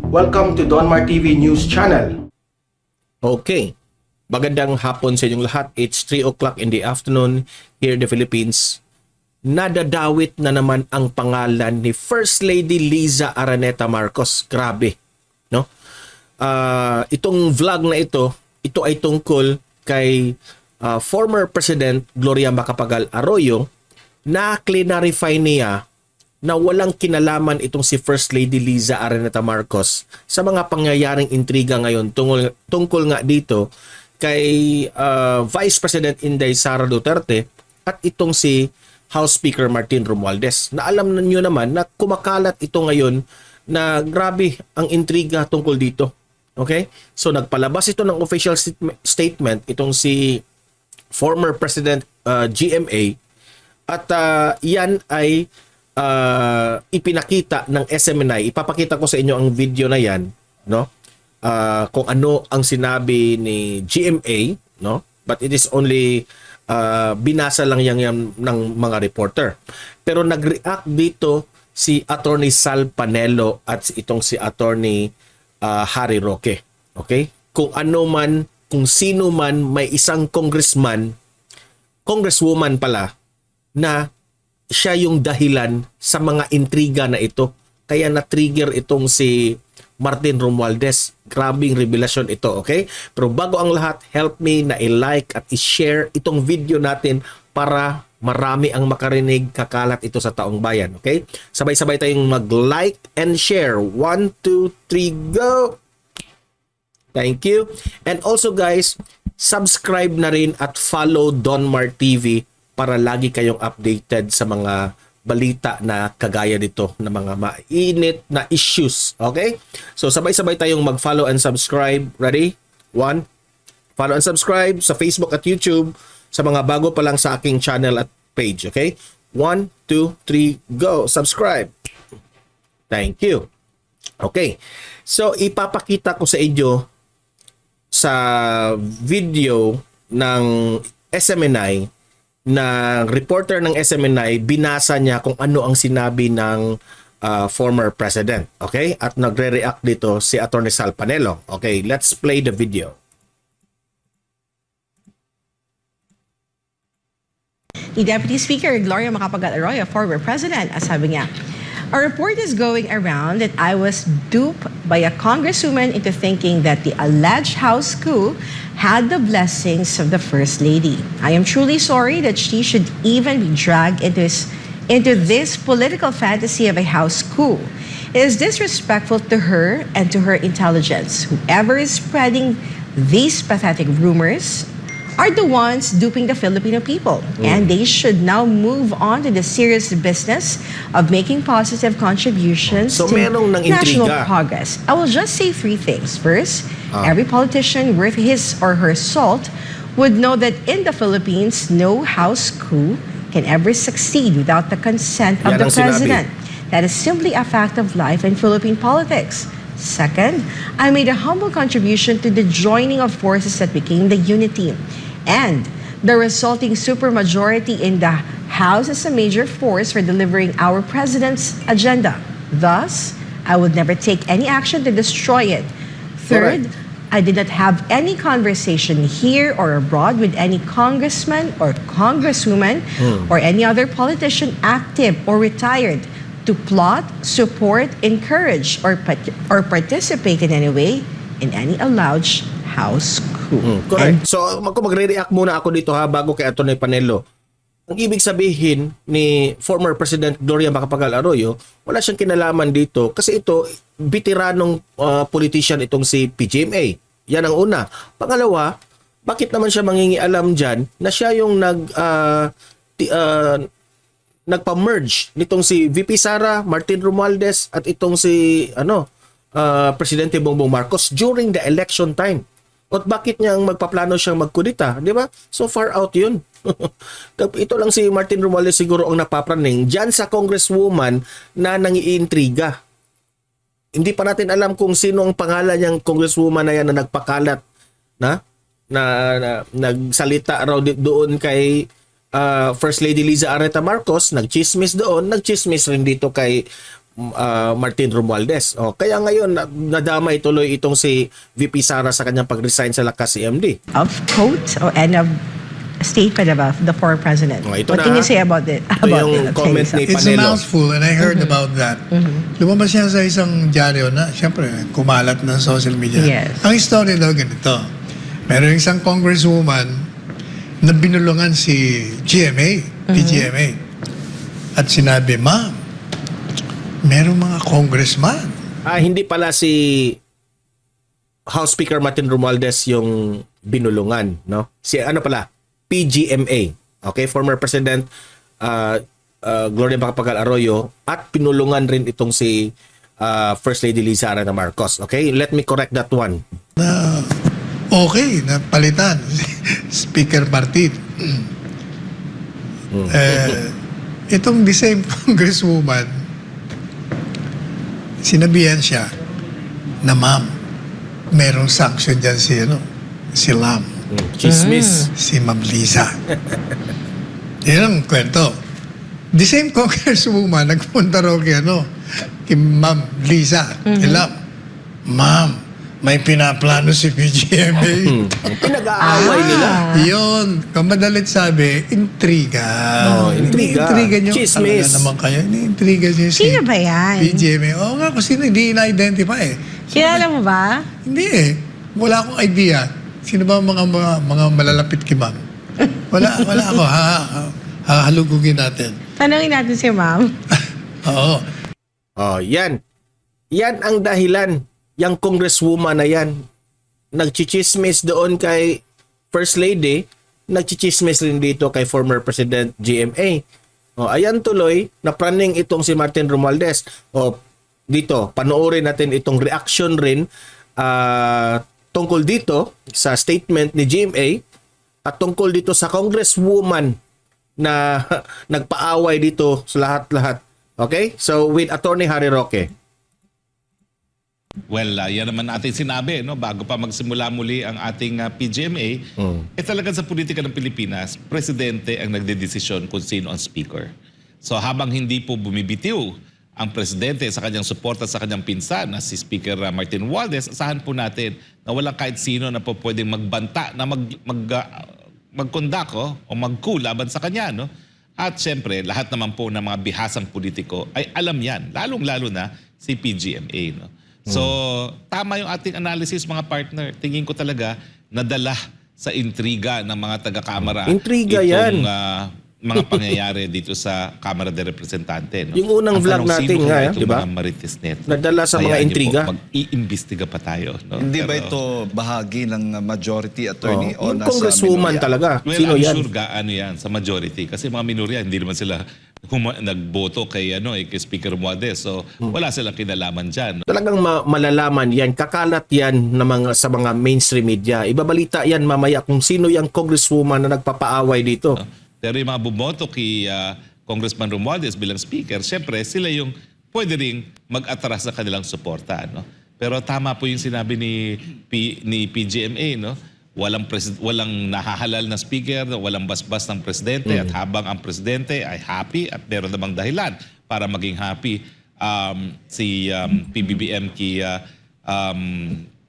Welcome to Donmar TV News Channel. Okay. Magandang hapon sa inyong lahat. It's 3 o'clock in the afternoon here in the Philippines. Nadadawit na naman ang pangalan ni First Lady Liza Araneta Marcos. Grabe, no? Itong vlog na ito ay tungkol kay former President Gloria Macapagal Arroyo na clarify niya na walang kinalaman itong si First Lady Liza Araneta Marcos sa mga pangyayaring intriga ngayon tungkol nga dito kay Vice President Inday Sara Duterte at itong si House Speaker Martin Romualdez. Na alam niyo naman na kumakalat ito ngayon na grabe ang intriga tungkol dito. Okay? So nagpalabas ito ng official statement itong si former President GMA at yan ay ipinakita ng SMNI. Ipapakita ko sa inyo ang video na yan, no? Kung ano ang sinabi ni GMA, no? But it is only binasa lang yan ng mga reporter. Pero nag-react dito si Attorney Sal Panelo at itong si Attorney Harry Roque. Okay? Kung ano man, kung sino man may isang congresswoman pala na siya yung dahilan sa mga intriga na ito. Kaya na-trigger itong si Martin Romualdez. Grabing revelasyon ito, okay? Pero bago ang lahat, help me na i-like at i-share itong video natin para marami ang makarinig, kakalat ito sa taong bayan, okay? Sabay-sabay tayong mag-like and share. 1, 2, 3, go! Thank you. And also guys, subscribe na rin at follow Donmar TV para lagi kayong updated sa mga balita na kagaya nito na mga mainit na issues. Okay? So sabay-sabay tayong mag-follow and subscribe. Ready? 1. Follow and subscribe sa Facebook at YouTube sa mga bago pa lang sa aking channel at page. Okay? 1, 2, 3, go! Subscribe! Thank you. Okay. So ipapakita ko sa inyo sa video ng SMNI na reporter ng SMNI, binasa niya kung ano ang sinabi ng former president. Okay? At nagre-react dito si Attorney Sal Panelo. Okay, let's play the video. Ni Deputy Speaker Gloria Macapagal Arroyo, former president, sabi niya, a report is going around that I was duped by a congresswoman into thinking that the alleged house coup had the blessings of the First Lady. I am truly sorry that she should even be dragged into this political fantasy of a house coup. It is disrespectful to her and to her intelligence. Whoever is spreading these pathetic rumors are the ones duping the Filipino people. And they should now move on to the serious business of making positive contributions to national progress. I will just say 3 things. First, every politician worth his or her salt would know that in the Philippines, no house coup can ever succeed without the consent of the president. That is simply a fact of life in Philippine politics. Second, I made a humble contribution to the joining of forces that became the unity. And the resulting supermajority in the House is a major force for delivering our president's agenda. Thus, I would never take any action to destroy it. Third, I did not have any conversation here or abroad with any congressman or congresswoman or any other politician active or retired to plot, support, encourage, or participate in any way in any alleged house coup. Correct. So magre-react muna ako dito bago kay Atty. Panelo. Ang ibig sabihin ni former President Gloria Macapagal Arroyo, wala siyang kinalaman dito kasi ito veteranong politician itong si PGMA. Yan ang una. Pangalawa, bakit naman siya mangingialam diyan na siya yung nagpa-merge nitong si VP Sara, Martin Romualdez at itong si Presidente Bongbong Marcos during the election time. At bakit niya magpaplano siyang magkudita, di ba? So far out yun. Ito lang si Martin Romualdez siguro ang napapraning dyan sa congresswoman na nangiintriga. Hindi pa natin alam kung sino ang pangalan niyang congresswoman na yan na nagpakalat na nagsalita raw doon kay First Lady Liza Araneta Marcos, nagchismis doon, nagchismis rin dito kay Martin Romualdez. Kaya ngayon nadamay tuloy itong si VP Sara sa kanyang pag-resign sa Lakas CMD. Of quote and of statement about the former president. Ito What na, can you say about it? Ito yung comment ni It's a Panelo. mouthful and I heard about that. Lumabas siya sa isang dyaryo na, siyempre, kumalat ng social media. Yes. Ang story daw ganito. Meron isang congresswoman na binulungan si GMA, PGMA. At sinabi, ma'am, merong mga congressman. Hindi pala si House Speaker Martin Romualdez yung binulungan, no? Si ano pala? PGMA. Okay, former President Gloria Macapagal Arroyo, at pinulungan rin itong si First Lady Liza Sara Marcos. Okay, let me correct that one. Na okay, na palitan Speaker Martin. Itong the same congresswoman, sinabihan siya na ma'am, merong sanction dyan si Lam, Chismis. si Ma'am Liza. Yan ang kwento. The same congresswoman nagpunta raw kay Ma'am Liza, kay Lam. Ma'am, may pinaplano si PGMA. Pinag-aaway nila. Yun, kamadalit sabi, intriga. Intriga. Intriga nyo. Chismis. Talaga naman kayo. Intriga nyo si Sino ba yan? PGMA. Oo nga, kung sino, hindi na-identify eh. Kilala mo ba? Hindi eh. Wala akong idea. Sino ba ang mga malalapit kay ma'am? Wala ako. Hahalugugin natin. Tanungin natin si ma'am. Oo. Yan. Yan ang dahilan. Yang congresswoman na yan, nagchichismis doon kay First Lady, nagchichismis rin dito kay former President GMA. Ayan tuloy, napraning itong si Martin Romualdez. Dito, panoorin natin itong reaction rin tungkol dito sa statement ni GMA at tungkol dito sa congresswoman na nagpaaway dito sa lahat-lahat. Okay? So, with Attorney Harry Roque. Well, yan naman natin sinabi, no, bago pa magsimula muli ang ating PGMA, talagang sa politika ng Pilipinas, presidente ang nagdedesisyon kung sino ang speaker. So habang hindi po bumibitiw ang presidente sa kanyang suporta sa kanyang pinsan na si Speaker Martin Romualdez, asahan po natin na walang kahit sino na po pwedeng magbanta na mag-conduct o mag-coup laban sa kanya. No? At syempre, lahat naman po ng mga bihasang politiko ay alam yan, lalong-lalo na si PGMA. No? So, tama yung ating analysis mga partner. Tingin ko talaga nadala sa intriga ng mga taga-kamara. Intriga itong, yan. Mga pangyayari dito sa Kamara de Representante. No? Yung unang Ang vlog tanong, natin sino nga, kaya itong di ba? mga Marites Net? Nadala sa mga Hayaan niyo intriga. po, mag-iimbestiga pa tayo. No? Hindi ba Pero- ito bahagi ng majority attorney o Yung nasa congresswoman minorya? talaga. Well, Sino I'm yan? sure gaano yan sa majority. Kasi mga minorya, hindi naman sila nagboto kay Speaker Romualdez. So, wala silang kinalaman dyan. Talagang malalaman yan, kakalat yan sa mga mainstream media. Ibabalita yan mamaya kung sino yung congresswoman na nagpapaaway dito. Pero yung mga bumoto kay Congressman Romualdez bilang speaker, syempre sila yung pwede ring mag-atras sa kanilang suporta. No? Pero tama po yung sinabi ni PGMA, no? Walang nahahalal na speaker, walang basbas ng presidente at habang ang presidente ay happy at meron namang dahilan para maging happy si PBBM kay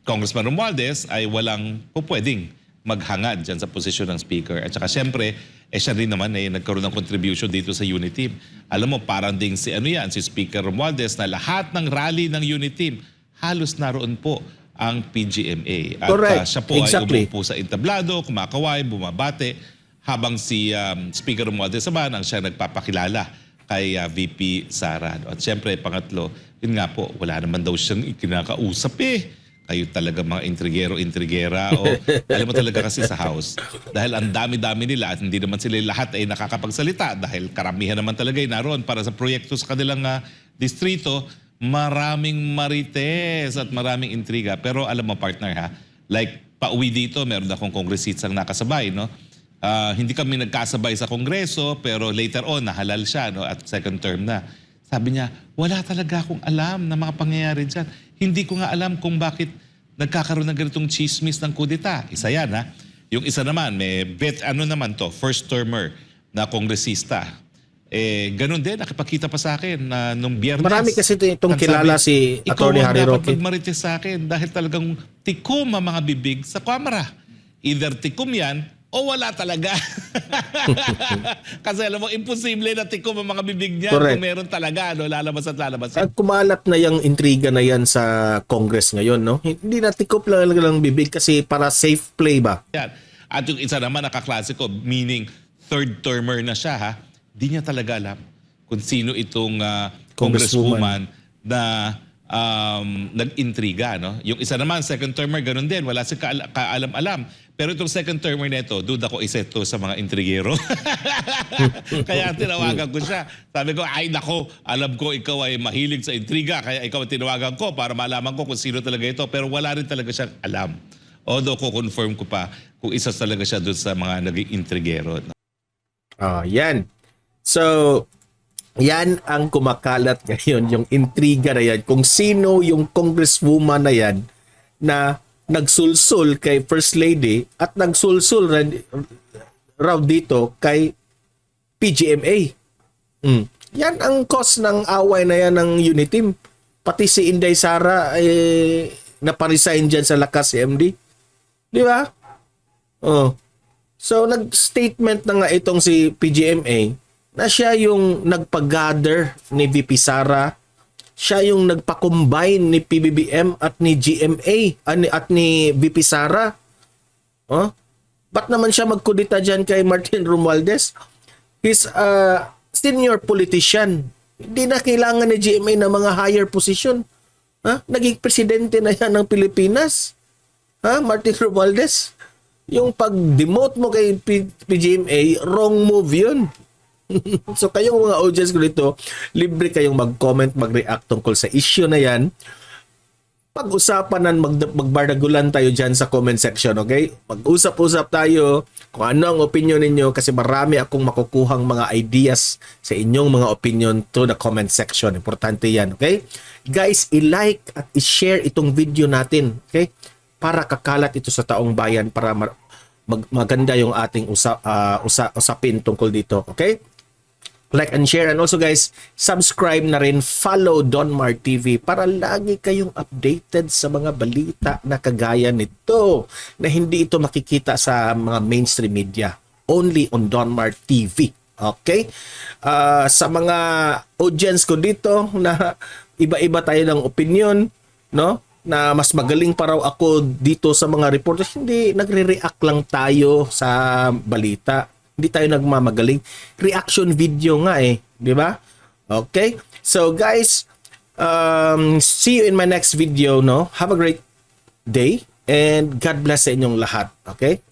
Congressman Romualdez ay walang pwedeng maghangad dyan sa posisyon ng speaker. At saka syempre, siya rin naman nagkaroon ng contribution dito sa Unity Team. Alam mo, parang ding si Speaker Romualdez na lahat ng rally ng Unity Team, halos naroon po ang PGMA. At Correct. siya po Exactly. ay umupo sa entablado, kumakaway, bumabate, habang si Speaker Romualdez naman ang siya nagpapakilala kay VP Sara. At syempre, pangatlo, yun nga po, wala naman daw siyang ikinakausap kayo talaga mga intrigero-intrigera o alam mo talaga kasi sa House dahil ang dami-dami nila at hindi naman sila lahat ay nakakapagsalita dahil karamihan naman talaga ay naroon para sa proyekto sa kanilang distrito, maraming marites at maraming intriga. Pero alam mo partner like pauwi dito meron akong kongresistang nakasabay, no? Hindi kami nagkasabay sa kongreso pero later on nahalal siya, no, at second term na. Sabi niya, wala talaga akong alam na mga pangyayari dyan. Hindi ko nga alam kung bakit nagkakaroon ng ganitong chismis ng kudeta. Isa yan Yung isa naman, may first termer na kongresista ganun din, nakipagkita pa sa akin na nung Biyernes. Marami kasi itong Ang kilala sabi, si Atty. Harry Ikaw ang Roque. dapat magmarites sa akin dahil talagang tikom ang mga bibig sa kamera. Either tikom yan o wala talaga. Kasi alam mo, imposible na tikom ang mga bibig niya Correct. kung meron talaga, no? Lalabas at lalabas. At kumalat na yung intriga na yan sa Congress ngayon, no? Hindi na tikop lang bibig kasi para safe play ba? Yan. At yung isa naman nakaklasiko, meaning third termer na siya, ha? Di niya talaga alam kung sino itong congresswoman na nag-intriga. No? Yung isa naman, second termer, ganun din. Wala si kaalam-alam. Pero itong second termer na ito, duda ko isa ito sa mga intrigero. Kaya tinawagan ko siya. Sabi ko, ay nako, alam ko ikaw ay mahilig sa intriga. Kaya ikaw ang tinawagan ko para malaman ko kung sino talaga ito. Pero wala rin talaga siyang alam. Although ko confirm ko pa kung isa talaga siya doon sa mga naging intrigero. No? Yan. So, yan ang kumakalat ngayon, yung intriga na yan. Kung sino yung congresswoman na yan na nagsulsul kay First Lady at nagsulsul raw dito kay PGMA. Yan ang cause ng away na yan ng Uniteam. Pati si Inday Sara naparesign dyan sa Lakas CMD. Di ba? Oh. So, nag-statement na nga itong si PGMA na siya yung nagpag-gather ni VP Sara, siya yung nagpa-combine ni PBBM at ni GMA at ni VP Sara. Oh? Ba't naman siya magkudita dyan kay Martin Romualdez? He's a senior politician. Hindi na kailangan ni GMA ng mga higher position. Naging presidente na yan ng Pilipinas. Martin Romualdez. Yung pag-demote mo kay PGMA, wrong move yun. So kayong mga audience ko dito, libre kayong mag-comment, mag-react tungkol sa issue na yan. Pag-usapan na magbardagulan tayo dyan sa comment section, okay? Mag-usap-usap tayo kung ano ang opinion ninyo kasi marami akong makukuhang mga ideas sa inyong mga opinion to the comment section. Importante yan, okay? Guys, i-like at i-share itong video natin, okay? Para kakalat ito sa taong bayan, para maganda yung ating usapin tungkol dito, okay? Like and share, and also guys, subscribe na rin, follow Donmar TV para lagi kayong updated sa mga balita na kagaya nito na hindi ito makikita sa mga mainstream media, only on Donmar TV. Okay? Sa mga audience ko dito na iba-iba tayo ng opinion, no? Na mas magaling pa raw ako dito sa mga reporters, hindi, nagre-react lang tayo sa balita. Hindi tayo nagmamagaling. Reaction video nga di ba? Okay? So guys, see you in my next video, no? Have a great day and God bless sa inyong lahat, okay?